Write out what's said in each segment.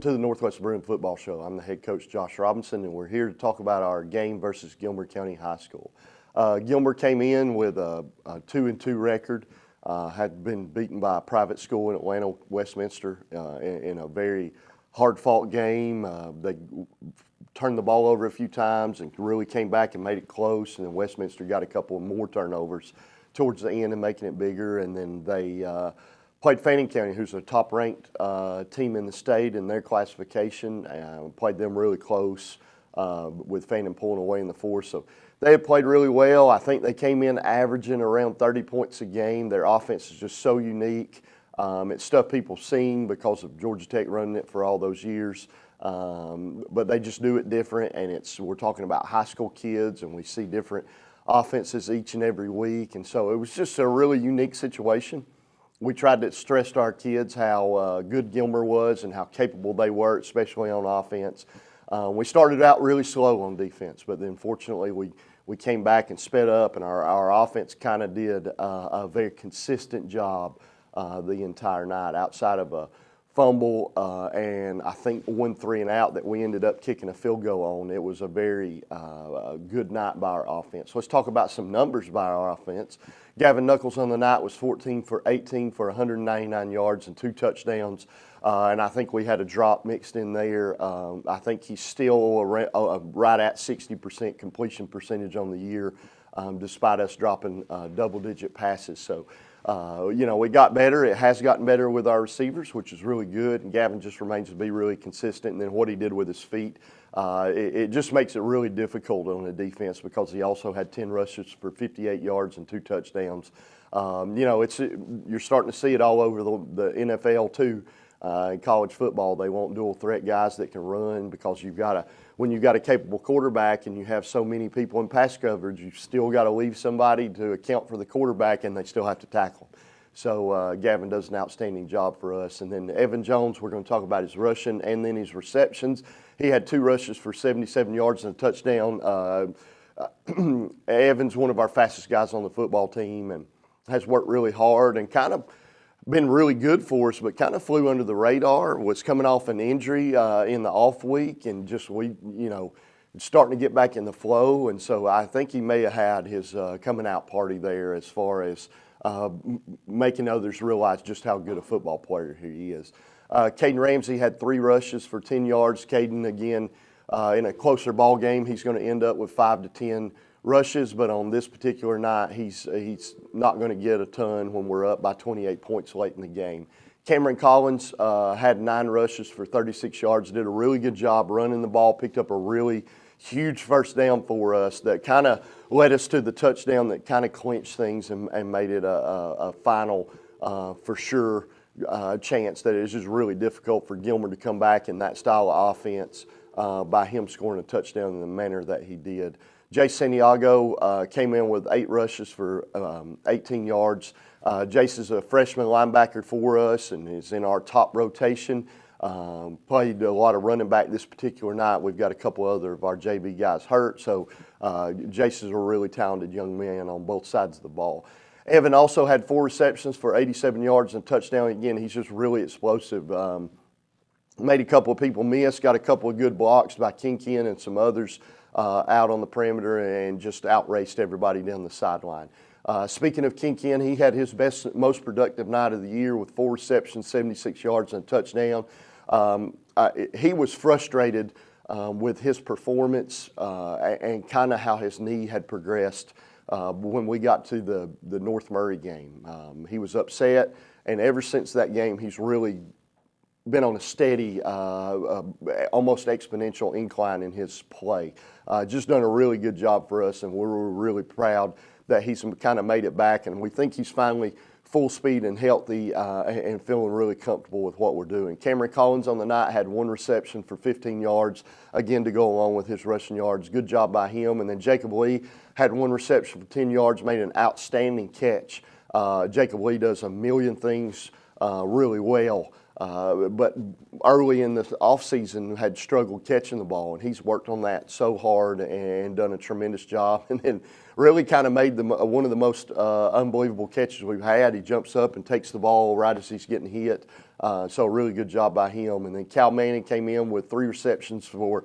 to the Northwest Bruin Football Show. I'm the head coach, Josh Robinson, and we're here to talk about our game versus Gilmer County High School. Gilmer came in with a 2-2 record, had been beaten by a private school in Atlanta, Westminster, in a very hard-fought game. They turned the ball over a few times and really came back and made it close, and then Westminster got a couple of more turnovers towards the end and making it bigger, and then they played Fannin County, who's a top-ranked team in the state in their classification. Played them really close with Fannin pulling away in the fourth. So they had played really well. I think they came in averaging around 30 points a game. Their offense is just so unique. It's stuff people seen because of Georgia Tech running it for all those years. But they just do it different, and we're talking about high school kids, and we see different offenses each and every week. And so it was just a really unique situation. We tried to stress to our kids how good Gilmer was and how capable they were, especially on offense. We started out really slow on defense, but then fortunately we came back and sped up, and our offense kind of did a very consistent job the entire night, outside of a fumble and I think 1 3-and-out that we ended up kicking a field goal on. It was a very good night by our offense. Let's talk about some numbers by our offense. Gavin Knuckles on the night was 14 for 18 for 199 yards and 2 touchdowns. And I think we had a drop mixed in there. I think he's still right at 60% completion percentage on the year, despite us dropping double-digit passes. So, we got better. It has gotten better with our receivers, which is really good. And Gavin just remains to be really consistent. And then what he did with his feet, it just makes it really difficult on the defense because he also had 10 rushes for 58 yards and 2 touchdowns. You're starting to see it all over the NFL too. In college football, they want dual threat guys that can run because when you've got a capable quarterback and you have so many people in pass coverage, you've still got to leave somebody to account for the quarterback, and they still have to tackle him. So Gavin does an outstanding job for us. And then Evan Jones, we're going to talk about his rushing and then his receptions. He had 2 rushes for 77 yards and a touchdown. Evan's one of our fastest guys on the football team and has worked really hard and kind of been really good for us, but kind of flew under the radar. Was coming off an injury in the off week, and just starting to get back in the flow. And so I think he may have had his coming out party there as far as making others realize just how good a football player he is. Caden Ramsey had 3 rushes for 10 yards. Caden, again, in a closer ball game, he's going to end up with 5 to 10 rushes, but on this particular night, he's not going to get a ton when we're up by 28 points late in the game. Cameron Collins had 9 rushes for 36 yards, did a really good job running the ball, picked up a really huge first down for us that kind of led us to the touchdown that kind of clinched things and made it a final, for sure, chance that it was just really difficult for Gilmer to come back in that style of offense by him scoring a touchdown in the manner that he did. Jace Santiago came in with 8 rushes for 18 yards. Jace is a freshman linebacker for us and is in our top rotation. Played a lot of running back this particular night. We've got a couple other of our JV guys hurt, so Jace is a really talented young man on both sides of the ball. Evan also had 4 receptions for 87 yards and a touchdown. Again, he's just really explosive. Made a couple of people miss, got a couple of good blocks by Kinkin and some others out on the perimeter, and just outraced everybody down the sideline. Speaking of Kinkin, he had his most productive night of the year with 4 receptions, 76 yards, and a touchdown. He was frustrated with his performance and kind of how his knee had progressed when we got to the North Murray game. He was upset, and ever since that game, he's really been on a steady, almost exponential incline in his play. Just done a really good job for us, and we're really proud that he's kind of made it back, and we think he's finally full speed and healthy and feeling really comfortable with what we're doing. Cameron Collins on the night had 1 reception for 15 yards, again to go along with his rushing yards. Good job by him. And then Jacob Lee had 1 reception for 10 yards, made an outstanding catch. Jacob Lee does a million things really well. But early in the offseason had struggled catching the ball, and he's worked on that so hard and done a tremendous job. And then really kind of made one of the most unbelievable catches we've had. He jumps up and takes the ball right as he's getting hit. So a really good job by him. And then Cal Manning came in with 3 receptions for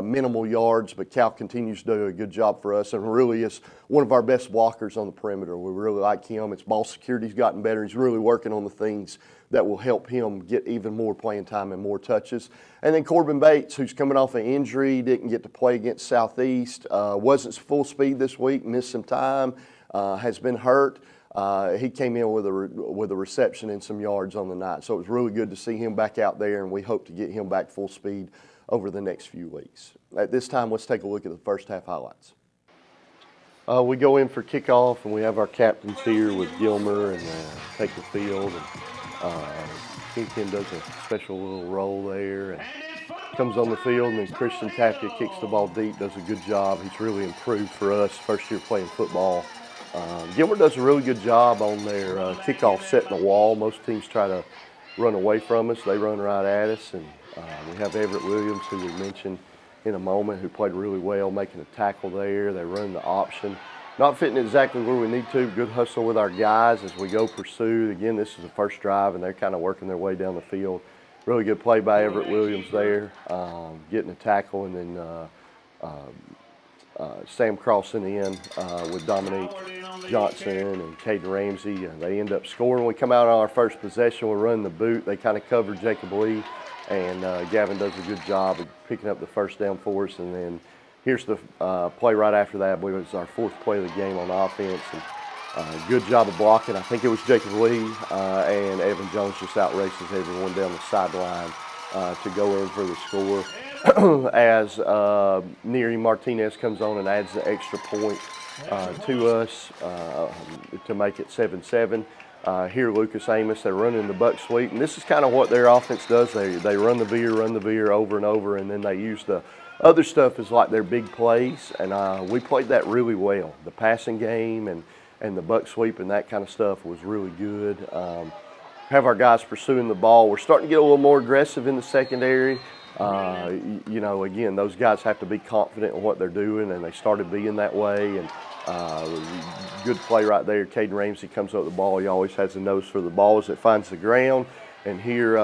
minimal yards, but Cal continues to do a good job for us and really is one of our best blockers on the perimeter. We really like him. His ball security's gotten better. He's really working on the things that will help him get even more playing time and more touches. And then Corbin Bates, who's coming off an injury, didn't get to play against Southeast, wasn't full speed this week, missed some time, has been hurt. He came in with a reception and some yards on the night. So it was really good to see him back out there, and we hope to get him back full speed over the next few weeks. At this time, let's take a look at the first half highlights. We go in for kickoff, and we have our captains here with Gilmer and take the field. And Kingpin does a special little roll there and comes on the field, and then Christian Tapia kicks the ball deep, does a good job. He's really improved for us, first year playing football. Gilmer does a really good job on their kickoff setting the wall. Most teams try to run away from us. They run right at us, and we have Everett Williams, who we mentioned in a moment, who played really well, making a tackle there. They run the option. Not fitting exactly where we need to. Good hustle with our guys as we go pursue. Again, this is the first drive, and they're kind of working their way down the field. Really good play by Everett Williams there, getting a tackle, and then Sam crossing in with Dominique Johnson and Caden Ramsey. They end up scoring. We come out on our first possession. We run the boot. They kind of cover Jacob Lee, and Gavin does a good job of picking up the first down for us. And then here's the play right after that. I believe it was our 4th play of the game on offense. And good job of blocking. I think it was Jacob Lee, and Evan Jones just outraces everyone down the sideline to go in for the score. As Neri Martinez comes on and adds the extra point to us to make it 7-7. Here, Lucas Amos, they're running the buck sweep, and this is kind of what their offense does. They run the veer over and over, and then they use the other stuff as like their big plays, and we played that really well. The passing game and the buck sweep and that kind of stuff was really good. Have our guys pursuing the ball. We're starting to get a little more aggressive in the secondary. You know, again, those guys have to be confident in what they're doing, and they started being that way. And good play right there. Caden Ramsey comes up with the ball. He always has a nose for the ball as it finds the ground. And here,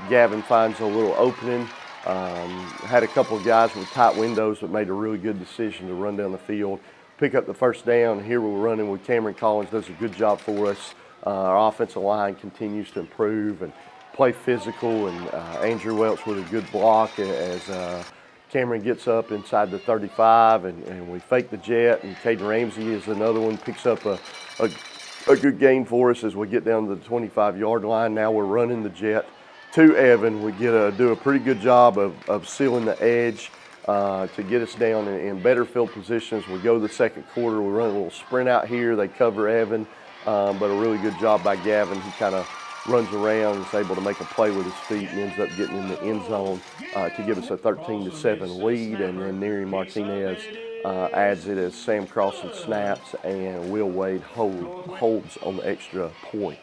Gavin finds a little opening. Had a couple of guys with tight windows, but made a really good decision to run down the field, pick up the first down. Here we're running with Cameron Collins, does a good job for us. Our offensive line continues to improve and play physical, and Andrew Welch with a good block as Cameron gets up inside the 35, and we fake the jet, and Caden Ramsey is another one, picks up a good gain for us as we get down to the 25-yard line. Now we're running the jet to Evan. We do a pretty good job of sealing the edge to get us down in better field positions. We go to the second quarter. We run a little sprint out here. They cover Evan, but a really good job by Gavin. He kind of runs around and is able to make a play with his feet and ends up getting in the end zone to give us a 13-7 lead. And then Neri Martinez adds it as Sam Crossan snaps and Will Wade holds on the extra point.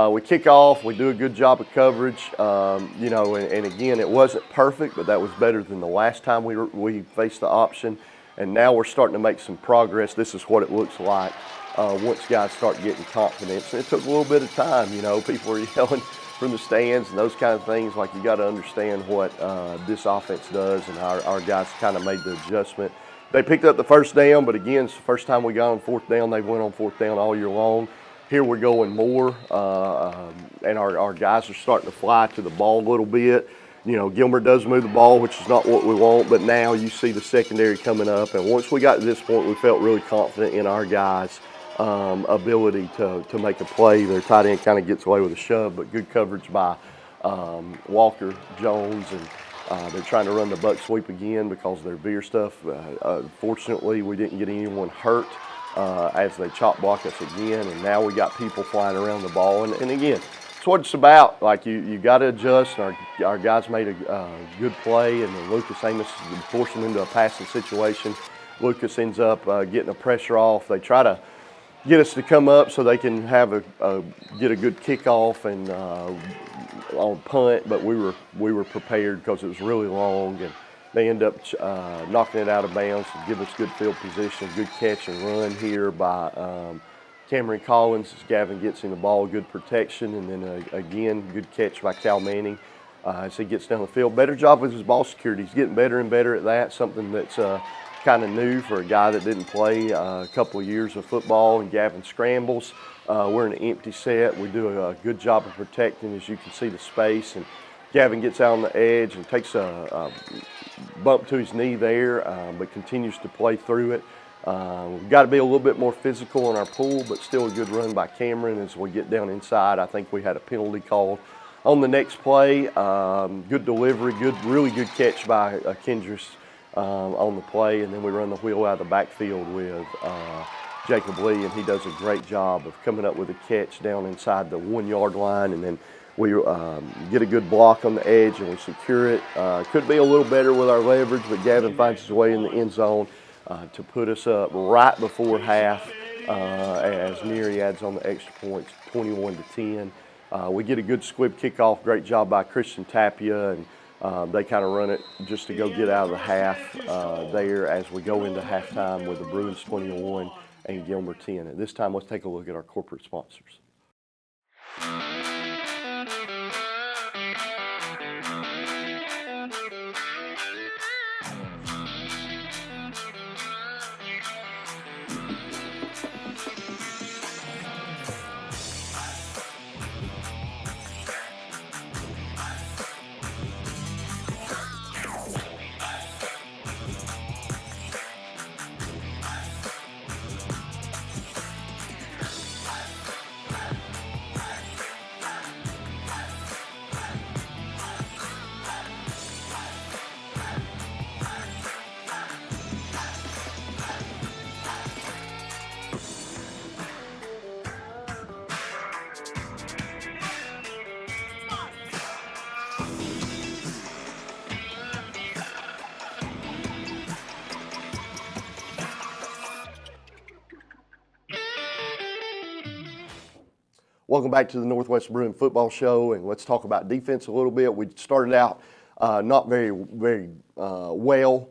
We kick off. We do a good job of coverage, you know, and again, it wasn't perfect, but that was better than the last time we faced the option. And now we're starting to make some progress. This is what it looks like once guys start getting confidence. And it took a little bit of time, you know. People were yelling from the stands and those kind of things. Like, you got to understand what this offense does, and our guys kind of made the adjustment. They picked up the first down, but again, it's the first time we got on 4th down. They went on 4th down all year long. Here we're going more, and our guys are starting to fly to the ball a little bit. You know, Gilmer does move the ball, which is not what we want, but now you see the secondary coming up. And once we got to this point, we felt really confident in our guys' ability to make a play. Their tight end kind of gets away with a shove, but good coverage by Walker, Jones, and they're trying to run the buck sweep again because of their veer stuff. Fortunately, we didn't get anyone hurt as they chop block us again, and now we got people flying around the ball. And again, it's what it's about. Like, you got to adjust. Our guys made a good play, and then Lucas Amos forced them into a passing situation. Lucas ends up getting a pressure off. They try to get us to come up so they can have get a good kickoff and on punt, but we were prepared because it was really long, and They end up knocking it out of bounds and give us good field position, good catch and run here by Cameron Collins as Gavin gets in the ball, good protection, and then again, good catch by Cal Manning as he gets down the field. Better job with his ball security. He's getting better and better at that, something that's kind of new for a guy that didn't play a couple of years of football, and Gavin scrambles. We're in an empty set. We do a good job of protecting, as you can see the space, and Gavin gets out on the edge and takes a bump to his knee there, but continues to play through it. We've got to be a little bit more physical in our pull, but still a good run by Cameron as we get down inside. I think we had a penalty called on the next play. Good delivery, really good catch by Kendris on the play, and then we run the wheel out of the backfield with Jacob Lee, and he does a great job of coming up with a catch down inside the 1 yard line, and then we get a good block on the edge and we secure it. Could be a little better with our leverage, but Gavin finds his way in the end zone to put us up right before half as Neary adds on the extra points, 21-10. We get a good squib kickoff, great job by Christian Tapia, and they kind of run it just to go get out of the half there as we go into halftime with the Bruins 21 and Gilmer 10. At this time, let's take a look at our corporate sponsors. Welcome back to the Northwest Bruin Football Show, and let's talk about defense a little bit. We started out not very well,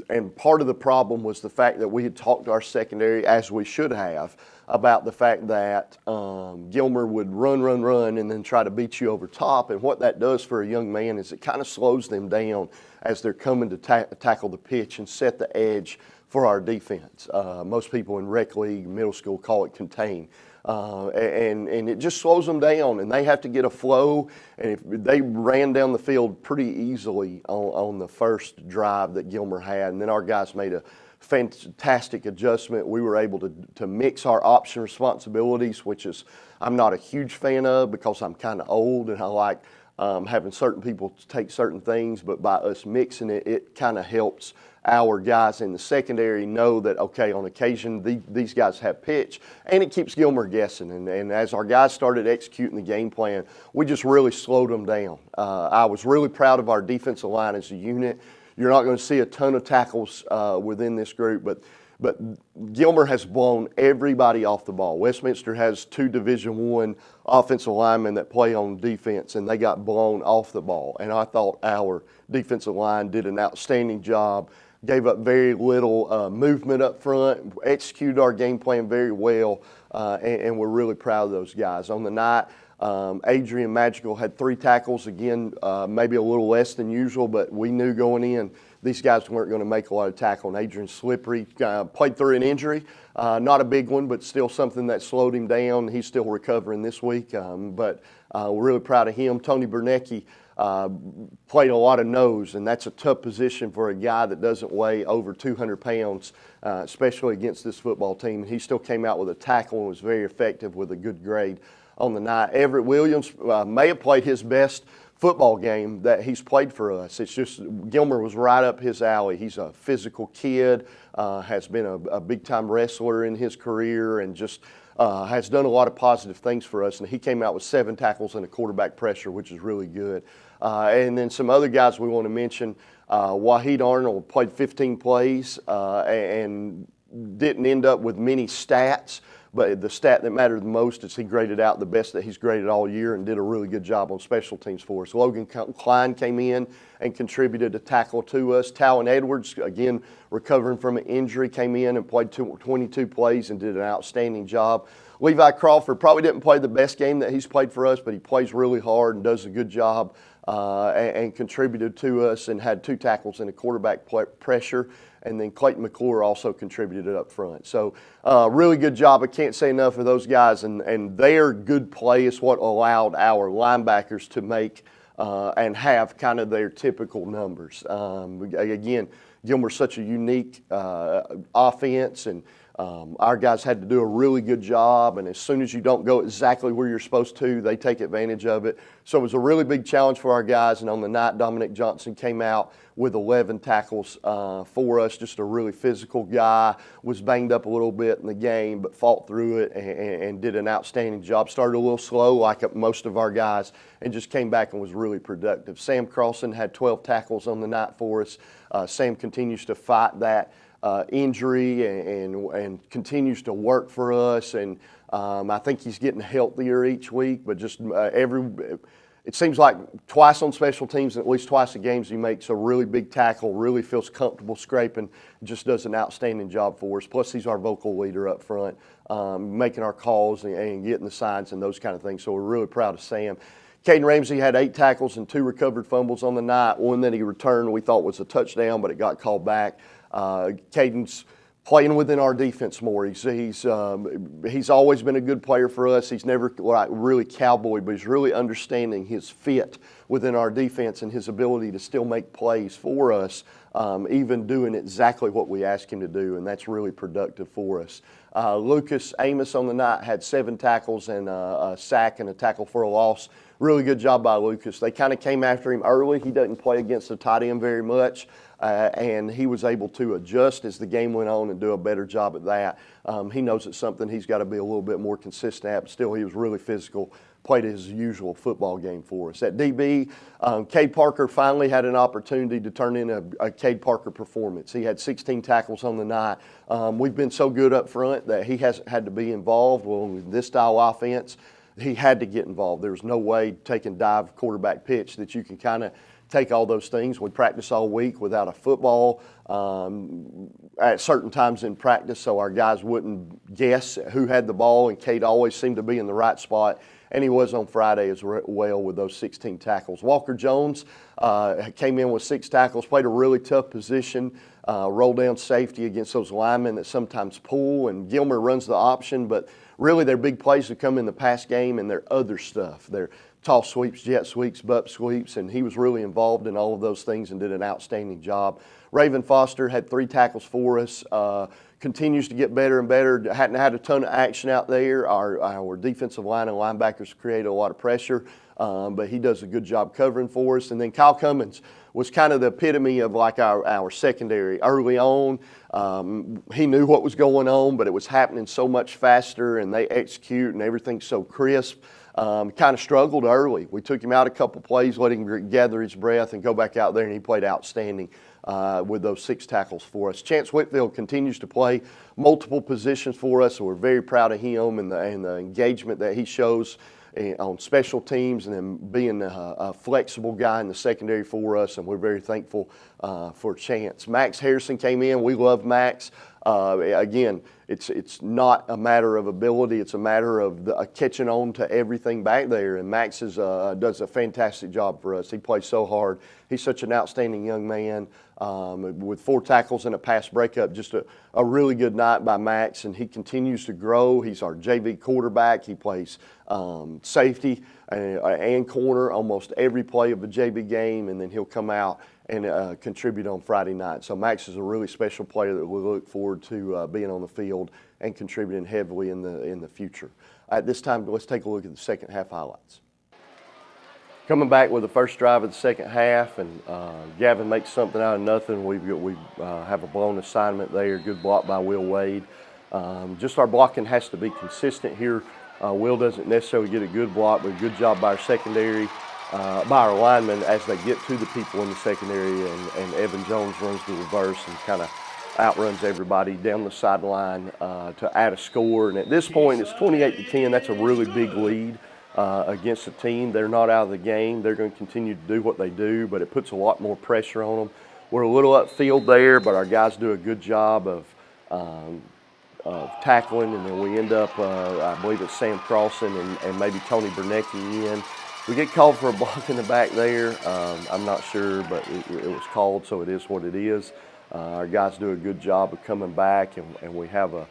and part of the problem was the fact that we had talked to our secondary, as we should have, about the fact that Gilmer would run, and then try to beat you over top, and what that does for a young man is it kind of slows them down as they're coming to tackle the pitch and set the edge for our defense. Most people in rec league, middle school, call it contain. And it just slows them down, and they have to get a flow. And if they ran down the field pretty easily on the first drive that Gilmer had, and then our guys made a fantastic adjustment. We were able to mix our option responsibilities, which is I'm not a huge fan of because I'm kind of old and I like having certain people take certain things, but by us mixing it, it kind of helps our guys in the secondary know that, okay, on occasion, these guys have pitch, and it keeps Gilmer guessing. And as our guys started executing the game plan, we just really slowed them down. I was really proud of our defensive line as a unit. You're not going to see a ton of tackles within this group, but Gilmer has blown everybody off the ball. Westminster has 2 Division I offensive linemen that play on defense, and they got blown off the ball. And I thought our defensive line did an outstanding job, gave up very little movement up front, executed our game plan very well, and we're really proud of those guys. On the night, Adrian Magical had 3 tackles, again, maybe a little less than usual, but we knew going in these guys weren't going to make a lot of tackle. And Adrian Slippery played through an injury, not a big one, but still something that slowed him down. He's still recovering this week, but we're really proud of him. Tony Bernecki played a lot of nose, and that's a tough position for a guy that doesn't weigh over 200 pounds, especially against this football team. He still came out with a tackle and was very effective with a good grade on the night. Everett Williams may have played his best football game that he's played for us. It's just Gilmer was right up his alley. He's a physical kid, has been a big-time wrestler in his career, and just has done a lot of positive things for us. And he came out with 7 tackles and a quarterback pressure, which is really good. And then some other guys we want to mention, Wahid Arnold played 15 plays and didn't end up with many stats, but the stat that mattered the most is he graded out the best that he's graded all year and did a really good job on special teams for us. Logan Klein came in and contributed a tackle to us. Talon Edwards, again, recovering from an injury, came in and played 22 plays and did an outstanding job. Levi Crawford probably didn't play the best game that he's played for us, but he plays really hard and does a good job and contributed to us and had 2 tackles and a quarterback pressure. And then Clayton McClure also contributed up front. So really good job. I can't say enough of those guys. And their good play is what allowed our linebackers to make and have kind of their typical numbers. Again, Gilmer's such a unique offense, and our guys had to do a really good job, and as soon as you don't go exactly where you're supposed to, they take advantage of it. So it was a really big challenge for our guys, and on the night, Dominic Johnson came out with 11 tackles for us. Just a really physical guy, was banged up a little bit in the game, but fought through it and did an outstanding job. Started a little slow like most of our guys, and just came back and was really productive. Sam Crossan had 12 tackles on the night for us. Sam continues to fight that injury and continues to work for us, and I think he's getting healthier each week, but just it seems like twice on special teams and at least twice a game he makes a really big tackle, really feels comfortable scraping, just does an outstanding job for us. Plus he's our vocal leader up front, making our calls and getting the signs and those kind of things, so we're really proud of Sam. Caden Ramsey had 8 tackles and 2 recovered fumbles on the night. One that he returned we thought was a touchdown, but it got called back. Caden's playing within our defense more. He's always been a good player for us. He's never like really cowboy, but he's really understanding his fit within our defense and his ability to still make plays for us, even doing exactly what we ask him to do, and that's really productive for us. Lucas Amos on the night had 7 tackles and a sack and a tackle for a loss. Really good job by Lucas. They kind of came after him early. He doesn't play against the tight end very much, and he was able to adjust as the game went on and do a better job at that. He knows it's something he's got to be a little bit more consistent at, but still he was really physical, played his usual football game for us. At DB, Cade Parker finally had an opportunity to turn in a Cade Parker performance. He had 16 tackles on the night. We've been so good up front that he hasn't had to be involved. Well, in this style offense, he had to get involved. There was no way taking dive quarterback pitch that you can kind of take all those things. We practice all week without a football at certain times in practice, so our guys wouldn't guess who had the ball, and Cade always seemed to be in the right spot, and he was on Friday as well with those 16 tackles. Walker Jones came in with 6 tackles, played a really tough position, roll down safety against those linemen that sometimes pull, and Gilmer runs the option, but really their big plays have come in the pass game and their other stuff. Their toss sweeps, jet sweeps, butt sweeps, and he was really involved in all of those things and did an outstanding job. Raven Foster had 3 tackles for us, continues to get better and better. Hadn't had a ton of action out there. Our defensive line and linebackers created a lot of pressure, but he does a good job covering for us. And then Kyle Cummins was kind of the epitome of like our secondary. Early on, he knew what was going on, but it was happening so much faster, and they execute and everything's so crisp. Kind of struggled early. We took him out a couple plays, let him gather his breath and go back out there, and he played outstanding with those 6 tackles for us. Chance Whitfield continues to play multiple positions for us, so we're very proud of him and the engagement that he shows on special teams, and then being a flexible guy in the secondary for us, and we're very thankful for Chance. Max Harrison came in. We love Max. Again, it's not a matter of ability, it's a matter of catching on to everything back there, and Max does a fantastic job for us. He plays so hard. He's such an outstanding young man with 4 tackles and a pass breakup. Just a really good night by Max, and he continues to grow. He's our JV quarterback. He plays safety and corner almost every play of a JV game, and then he'll come out and contribute on Friday night. So Max is a really special player that we look forward to being on the field and contributing heavily in the future. At this time, let's take a look at the second half highlights. Coming back with the first drive of the second half, and Gavin makes something out of nothing. We have a blown assignment there. Good block by Will Wade. Just our blocking has to be consistent here. Will doesn't necessarily get a good block, but a good job by our secondary, by our linemen as they get to the people in the secondary, and Evan Jones runs the reverse and kind of outruns everybody down the sideline to add a score. And at this point, it's 28-10. That's a really big lead against a team. They're not out of the game. They're going to continue to do what they do, but it puts a lot more pressure on them. We're a little upfield there, but our guys do a good job of tackling, and then we end up, I believe it's Sam Crossan and maybe Tony Bernecki in. We get called for a block in the back there. I'm not sure, but it was called, so it is what it is. Our guys do a good job of coming back, and we have a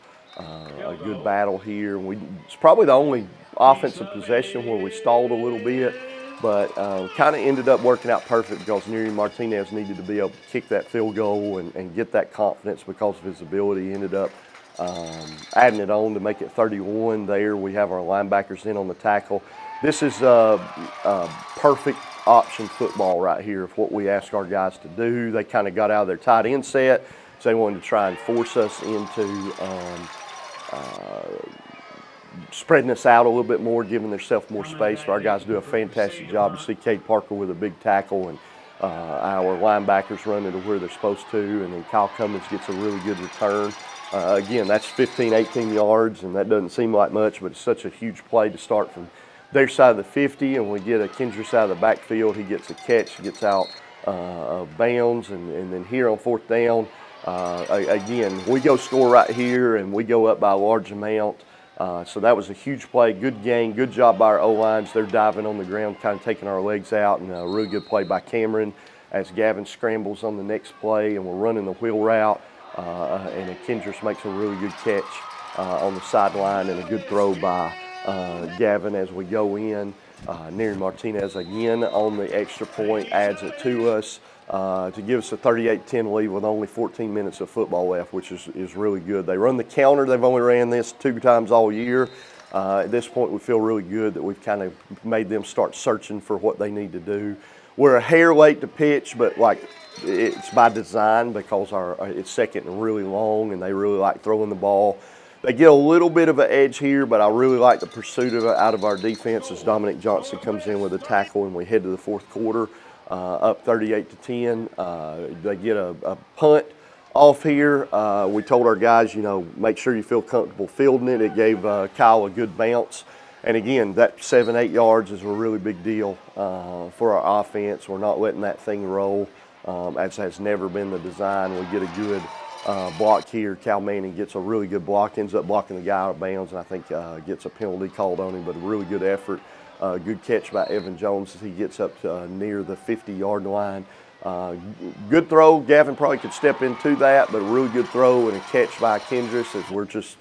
good battle here. It's probably the only offensive possession where we stalled a little bit, but kind of ended up working out perfect because Neri Martinez needed to be able to kick that field goal and get that confidence because of his ability. He ended up adding it on to make it 31 there. We have our linebackers in on the tackle. This is perfect option football right here of what we ask our guys to do. They kind of got out of their tight end set, so they wanted to try and force us into spreading us out a little bit more, giving themselves more space. But our guys do a fantastic job. You see Cade Parker with a big tackle, and our linebackers running to where they're supposed to, and then Kyle Cummins gets a really good return. Again, that's 15, 18 yards, and that doesn't seem like much, but it's such a huge play to start from their side of the 50, and we get a Kendrick out of the backfield. He gets a catch, he gets out of bounds, and then here on fourth down, again, we go score right here, and we go up by a large amount. So that was a huge play, good game, good job by our O-lines. They're diving on the ground, kind of taking our legs out, and a really good play by Cameron as Gavin scrambles on the next play, and we're running the wheel route, and Kendrick makes a really good catch on the sideline, and a good throw by Gavin as we go in. Neri Martinez again on the extra point adds it to us to give us a 38-10 lead with only 14 minutes of football left, which is really good. They run the counter. They've only ran this 2 times all year. At this point, we feel really good that we've kind of made them start searching for what they need to do. We're a hair late to pitch, but like it's by design because it's second and really long, and they really like throwing the ball. They get a little bit of an edge here, but I really like the pursuit of it out of our defense as Dominic Johnson comes in with a tackle, and we head to the fourth quarter, up 38-10. They get a punt off here. We told our guys, make sure you feel comfortable fielding it. It gave Kyle a good bounce. And again, that 7-8 yards is a really big deal for our offense. We're not letting that thing roll, as has never been the design. We get a good block here. Cal Manning gets a really good block, ends up blocking the guy out of bounds, and I think gets a penalty called on him, but a really good effort. Good catch by Evan Jones as he gets up to, near the 50-yard line. Good throw. Gavin probably could step into that, but a really good throw and a catch by Kendrick as we're just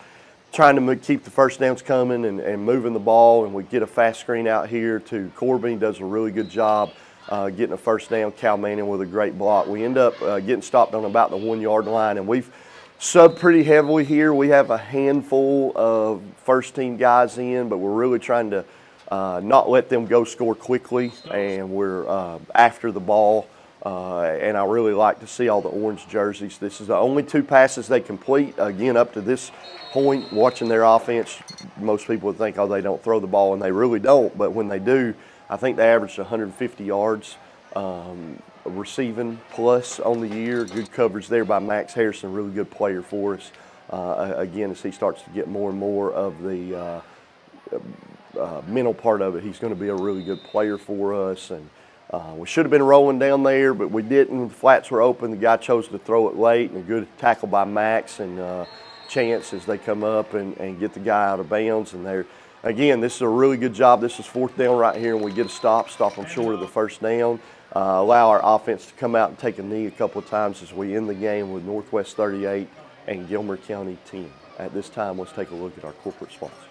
trying to keep the first downs coming and moving the ball, and we get a fast screen out here to Corbin. He does a really good job getting a first down. Cal Manning with a great block. We end up getting stopped on about the 1-yard line, and we've subbed pretty heavily here. We have a handful of first-team guys in, but we're really trying to not let them go score quickly, and we're after the ball. And I really like to see all the orange jerseys. This is the only 2 passes they complete. Again, up to this point, watching their offense, most people would think, oh, they don't throw the ball, and they really don't. But when they do, I think they averaged 150 yards receiving plus on the year. Good coverage there by Max Harrison, really good player for us. Again, as he starts to get more and more of the mental part of it, he's going to be a really good player for us. And we should have been rolling down there, but we didn't. The flats were open. The guy chose to throw it late, and a good tackle by Max and Chance as they come up and get the guy out of bounds. And they're, again, this is a really good job. This is fourth down right here, and we get a stop them short of the first down. Allow our offense to come out and take a knee a couple of times as we end the game with Northwest 38 and Gilmer County 10. At this time, let's take a look at our corporate sponsors.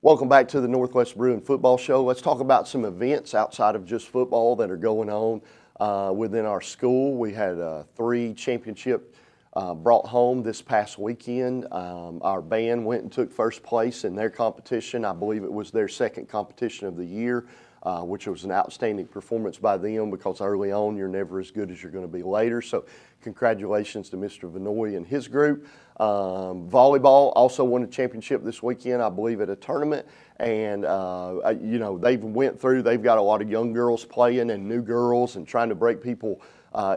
Welcome back to the Northwest Bruin Football Show. Let's talk about some events outside of just football that are going on within our school. We had 3 championship brought home this past weekend. Our band went and took first place in their competition. I believe it was their second competition of the year, which was an outstanding performance by them, because early on you're never as good as you're going to be later. So congratulations to Mr. Vanoy and his group. Volleyball also won a championship this weekend, I believe, at a tournament. And, you know, they've got a lot of young girls playing and new girls and trying to break people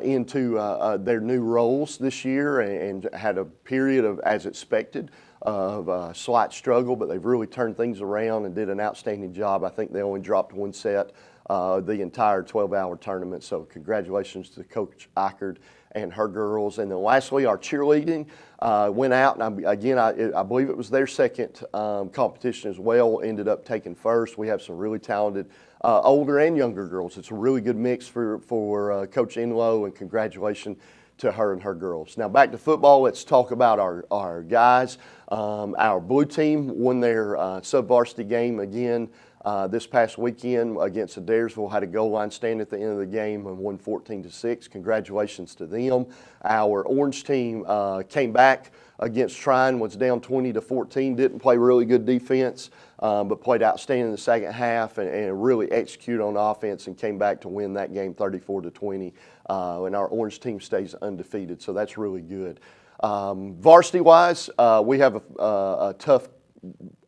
into their new roles this year, and had a period of, as expected, of slight struggle, but they've really turned things around and did an outstanding job. I think they only dropped 1 set the entire 12-hour tournament, so congratulations to Coach Eichard and her girls. And then lastly, our cheerleading went out, and I believe it was their second competition as well, ended up taking first. We have some really talented older and younger girls. It's a really good mix for Coach Enlow, and congratulations to her and her girls. Now back to football, let's talk about our guys. Our blue team won their sub-varsity game again this past weekend against Adairsville. Had a goal line stand at the end of the game and won 14-6. Congratulations to them. Our orange team came back against Trine, was down 20-14. Didn't play really good defense, but played outstanding in the second half and really executed on offense and came back to win that game 34-20. And our orange team stays undefeated, so that's really good. Varsity-wise, we have a tough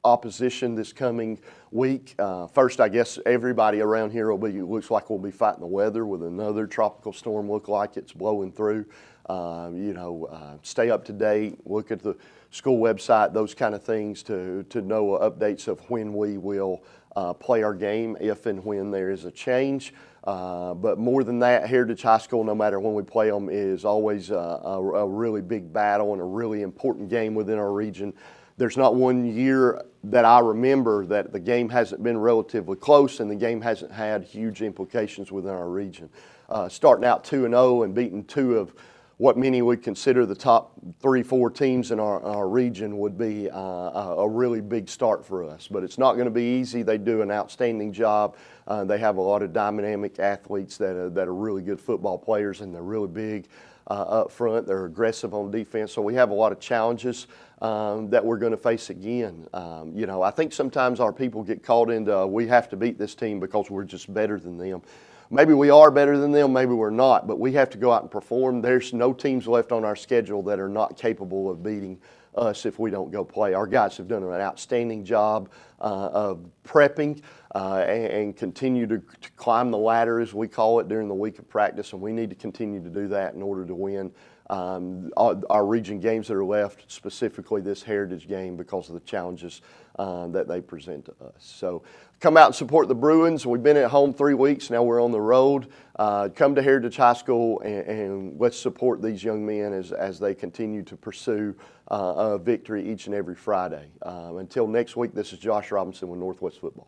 opposition this coming week. First, I guess everybody around here looks like we'll be fighting the weather with another tropical storm. Look like it's blowing through. Stay up to date, look at the school website, those kind of things to know updates of when we will play our game, if and when there is a change. But more than that, Heritage High School, no matter when we play them, is always a really big battle and a really important game within our region. There's not one year that I remember that the game hasn't been relatively close and the game hasn't had huge implications within our region. Starting out 2-0 and beating 2 of what many would consider the top 3-4 teams in our region would be a really big start for us. But it's not going to be easy. They do an outstanding job. They have a lot of dynamic athletes that are really good football players, and they're really big up front. They're aggressive on defense. So we have a lot of challenges that we're going to face again. I think sometimes our people get caught into we have to beat this team because we're just better than them. Maybe we are better than them, maybe we're not, but we have to go out and perform. There's no teams left on our schedule that are not capable of beating us if we don't go play. Our guys have done an outstanding job of prepping and continue to climb the ladder, as we call it, during the week of practice, and we need to continue to do that in order to win our region games that are left, specifically this Heritage game, because of the challenges that they present to us. So come out and support the Bruins. We've been at home 3 weeks. Now we're on the road. Come to Heritage High School and let's support these young men as they continue to pursue a victory each and every Friday. Until next week, this is Josh Robinson with Northwest Football.